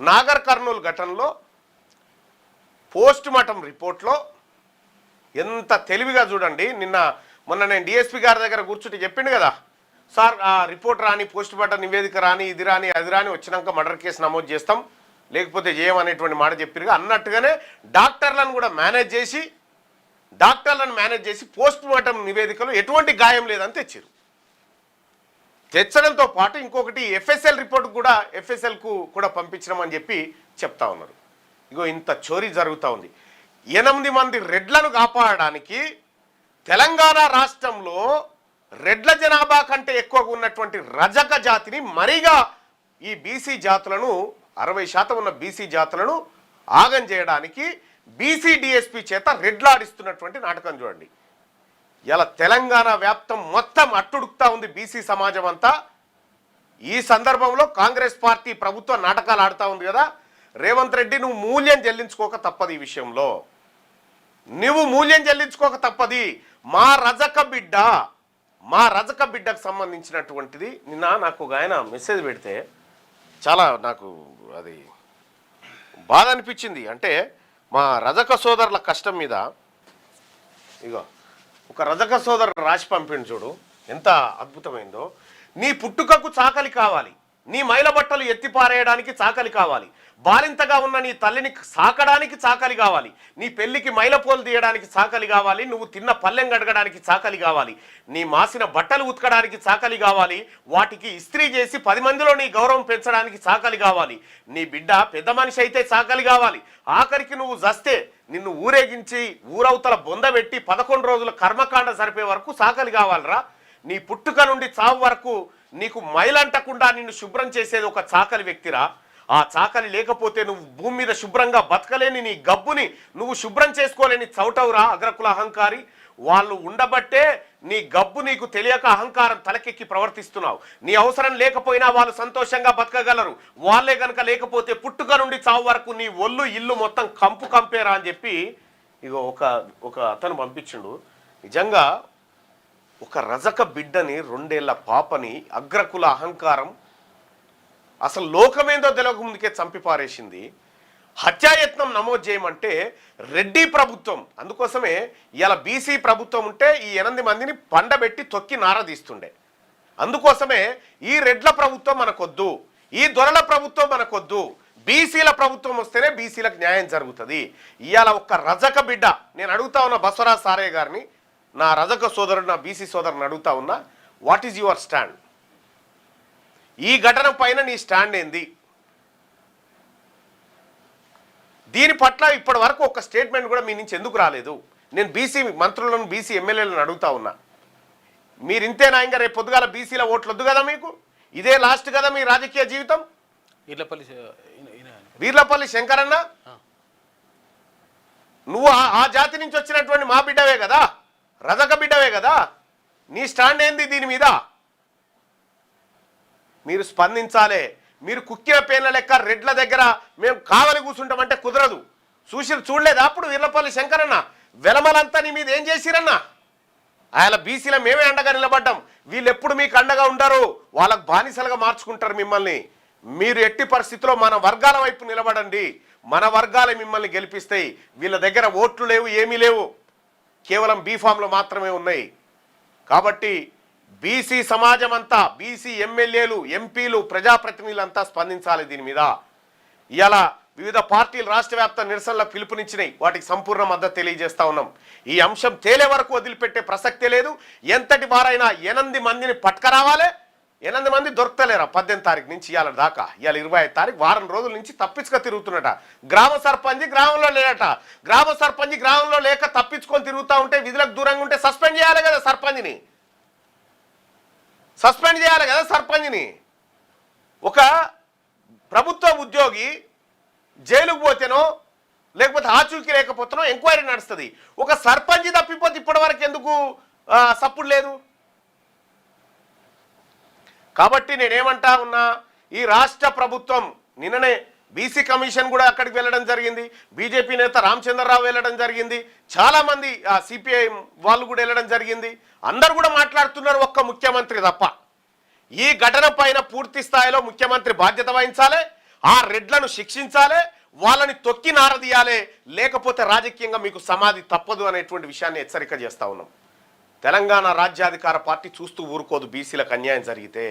నాగర్ కర్నూలు ఘటనలో post mortem రిపోర్ట్లో ఎంత తెలివిగా చూడండి. మొన్న నేను డిఎస్పీ గారి దగ్గర కూర్చుంటే చెప్పిండు కదా, సార్ ఆ రిపోర్ట్ రాని, పోస్ట్ మార్టం నివేదిక రాని, ఇది రాని అది రాని, వచ్చినాక మర్డర్ కేసు నమోదు చేస్తాం, లేకపోతే చేయమనేటువంటి మాట చెప్పిరుగా. అన్నట్టుగానే డాక్టర్లను మేనేజ్ చేసి పోస్ట్ మార్టం నివేదికలో ఎటువంటి గాయం లేదని తెచ్చారు. తెచ్చడంతో పాటు ఇంకొకటి ఎఫ్ఎస్ఎల్ రిపోర్ట్ కూడా ఎఫ్ఎస్ఎల్కు కూడా పంపించడం చెప్పి చెప్తా ఉన్నారు. ఇగో ఇంత చోరీ జరుగుతూ ఉంది. 8 మంది రెడ్లను కాపాడడానికి తెలంగాణ రాష్ట్రంలో రెడ్ల జనాభా కంటే ఎక్కువగా ఉన్నటువంటి రజక జాతిని మరిగా ఈ బీసీ జాతులను 60% ఉన్న బీసీ జాతులను ఆగం చేయడానికి బీసీ డిఎస్పీ చేత రెడ్లాడిస్తున్నటువంటి నాటకం చూడండి. ఇలా తెలంగాణ వ్యాప్తం మొత్తం అట్టుడుకుతా ఉంది బీసీ సమాజం అంతా. ఈ సందర్భంలో కాంగ్రెస్ పార్టీ ప్రభుత్వ నాటకాలు ఆడుతూ ఉంది కదా. రేవంత్ రెడ్డి, నువ్వు మూల్యం చెల్లించుకోక తప్పదు. ఈ విషయంలో నువ్వు మూల్యం చెల్లించుకోక తప్పది. మా రజక బిడ్డకు సంబంధించినటువంటిది నిన్న నాకు ఒక ఆయన మెసేజ్ పెడితే చాలా నాకు అది బాధ అనిపించింది. అంటే మా రజక సోదరుల కష్టం మీద ఇగో ఒక రజక సోదరు రాసి పంపిండు చూడు, ఎంత అద్భుతమైందో. నీ పుట్టుకకు చాకలి కావాలి, నీ మైల బట్టలు ఎత్తిపారేయడానికి చాకలి కావాలి, బాలింతగా ఉన్న నీ తల్లిని సాకడానికి చాకలి కావాలి, నీ పెళ్లికి మైలపోలు తీయడానికి చాకలి కావాలి, నువ్వు తిన్న పల్లెం గడగడానికి చాకలి కావాలి, నీ మాసిన బట్టలు ఉతకడానికి చాకలి కావాలి, వాటికి ఇస్త్రీ చేసి 10 మందిలో నీ గౌరవం పెంచడానికి చాకలి కావాలి, నీ బిడ్డ పెద్ద మనిషి అయితే చాకలి కావాలి, ఆఖరికి నువ్వు జస్తే నిన్ను ఊరేగించి ఊరవతల బొందబెట్టి 11 రోజుల కర్మకాండ సరిపోయే వరకు చాకలి కావాలరా. నీ పుట్టుక నుండి చావు వరకు నీకు మైలంటకుండా నిన్ను శుభ్రం చేసేది ఒక చాకలి వ్యక్తిరా. ఆ చాకలి లేకపోతే నువ్వు భూమి మీద శుభ్రంగా బతకలేని నీ గబ్బుని నువ్వు శుభ్రం చేసుకోలేని చౌటవురా అగ్రకుల అహంకారి. వాళ్ళు ఉండబట్టే నీ గబ్బు నీకు తెలియక అహంకారం తలకెక్కి ప్రవర్తిస్తున్నావు. నీ అవసరం లేకపోయినా వాళ్ళు సంతోషంగా బతకగలరు. వాళ్ళే గనక లేకపోతే పుట్టుక నుండి చావు వరకు నీ ఒళ్ళు ఇల్లు మొత్తం కంపేరా అని చెప్పి ఇగో ఒక అతను పంపించిండు. నిజంగా ఒక రజక బిడ్డని 2 ఏళ్ల పాపని అగ్రకుల అహంకారం అసలు లోకమేందో తెలియక ముందుకే చంపి పారేసింది. హత్యాయత్నం నమోదు చేయమంటే రెడ్డి ప్రభుత్వం, అందుకోసమే ఇలా బీసీ ప్రభుత్వం ఉంటే ఈ 8 మందిని పండబెట్టి తొక్కి నారదీస్తుండే. అందుకోసమే ఈ రెడ్ల ప్రభుత్వం మనకొద్దు, ఈ దొరల ప్రభుత్వం మనకొద్దు, బీసీల ప్రభుత్వం వస్తేనే బీసీలకు న్యాయం జరుగుతుంది. ఇవాళ ఒక్క రజక బిడ్డ, నేను అడుగుతా ఉన్న బసవరాజ్ సారయ్య గారిని, నా రజక సోదరుడు, నా బీసీ సోదరుని అడుగుతా ఉన్నా, వాట్ ఈజ్ యువర్ స్టాండ్? ఈ ఘటన పైన నీ స్టాండ్ ఏంది? దీని పట్ల ఇప్పటి వరకు ఒక స్టేట్మెంట్ కూడా మీ నుంచి ఎందుకు రాలేదు? నేను బీసీ మంత్రులను, బీసీ ఎమ్మెల్యేలను అడుగుతా ఉన్నా, మీరు ఇంతేనా? ఇంకా రేపు పొద్దుగాల బీసీల ఓట్లు వద్దు కదా మీకు? ఇదే లాస్ట్ కదా మీ రాజకీయ జీవితం? వీర్లపల్లి శంకరన్న, నువ్వు ఆ జాతి నుంచి వచ్చినటువంటి మా బిడ్డవే కదా, రజక బిడ్డవే కదా, నీ స్టాండ్ ఏంది దీని మీద? మీరు స్పందించాలి. మీరు కుక్కిన పేర్ల లెక్క రెడ్ల దగ్గర మేము కావలి కూర్చుంటామంటే కుదరదు. చూడలేదా అప్పుడు వీర్లపల్లి శంకరన్న వెలమలంతా నీ మీద ఏం చేసిరన్నా? ఆయన బీసీల మేమే అండగా నిలబడ్డాం. వీళ్ళు ఎప్పుడు మీకు అండగా ఉండరు, వాళ్ళకు బానిసలుగా మార్చుకుంటారు మిమ్మల్ని. మీరు ఎట్టి పరిస్థితిలో మన వర్గాల వైపు నిలబడండి, మన వర్గాలే మిమ్మల్ని గెలిపిస్తాయి. వీళ్ళ దగ్గర ఓట్లు లేవు, ఏమీ లేవు, కేవలం బీఫామ్లు మాత్రమే ఉన్నాయి. కాబట్టి బీసీ సమాజం అంతా, బీసీ ఎమ్మెల్యేలు, ఎంపీలు, ప్రజాప్రతినిధులంతా స్పందించాలి దీని మీద. ఇలా వివిధ పార్టీలు రాష్ట్ర వ్యాప్త నిరసనలకు పిలుపునిచ్చినాయి, వాటికి సంపూర్ణ మద్దతు తెలియజేస్తా ఉన్నాం. ఈ అంశం తేలే వరకు వదిలిపెట్టే ప్రసక్తే లేదు. ఎంతటి వారైనా 8 మందిని పట్టుకరావాలి. 8 మంది దొరకలేరా 18 తారీఖు నుంచి ఇవాళ దాకా. ఇవాళ 25 తారీఖు, వారం రోజుల నుంచి తప్పించుక తిరుగుతున్నట. గ్రామ సర్పంచ్ గ్రామంలో లేడట. గ్రామ సర్పంచ్ గ్రామంలో లేక తప్పించుకొని తిరుగుతూ ఉంటే, విధులకు దూరంగా ఉంటే సస్పెండ్ చేయాలి కదా సర్పంచ్ని. సస్పెండ్ చేయాలి కదా సర్పంచ్ని. ఒక ప్రభుత్వ ఉద్యోగి జైలుకు పోతేనో లేకపోతే ఆచూకీ లేకపోతేనో ఎంక్వైరీ నడుస్తుంది. ఒక సర్పంచ్ తప్పిపోతే ఇప్పటి వరకు ఎందుకు సప్పుడు లేదు? కాబట్టి నేనేమంటా ఉన్నా, ఈ రాష్ట్ర ప్రభుత్వం నిన్ననే బీసీ కమిషన్ కూడా అక్కడికి వెళ్ళడం జరిగింది. బీజేపీ నేత రామచంద్రరావు వెళ్ళడం జరిగింది. చాలామంది సిపిఐ వాళ్ళు కూడా వెళ్ళడం జరిగింది. అందరు కూడా మాట్లాడుతున్నారు, ఒక్క ముఖ్యమంత్రి తప్ప. ఈ ఘటన పైన పూర్తి స్థాయిలో ముఖ్యమంత్రి బాధ్యత వహించాలి. ఆ రెడ్లను శిక్షించాలి, వాళ్ళని తొక్కి నారదీయాలి, లేకపోతే రాజకీయంగా మీకు సమాధి తప్పదు అనేటువంటి విషయాన్ని హెచ్చరిక చేస్తా ఉన్నాం. తెలంగాణ రాజ్యాధికార పార్టీ చూస్తూ ఊరుకోదు. బీసీలకు అన్యాయం జరిగితే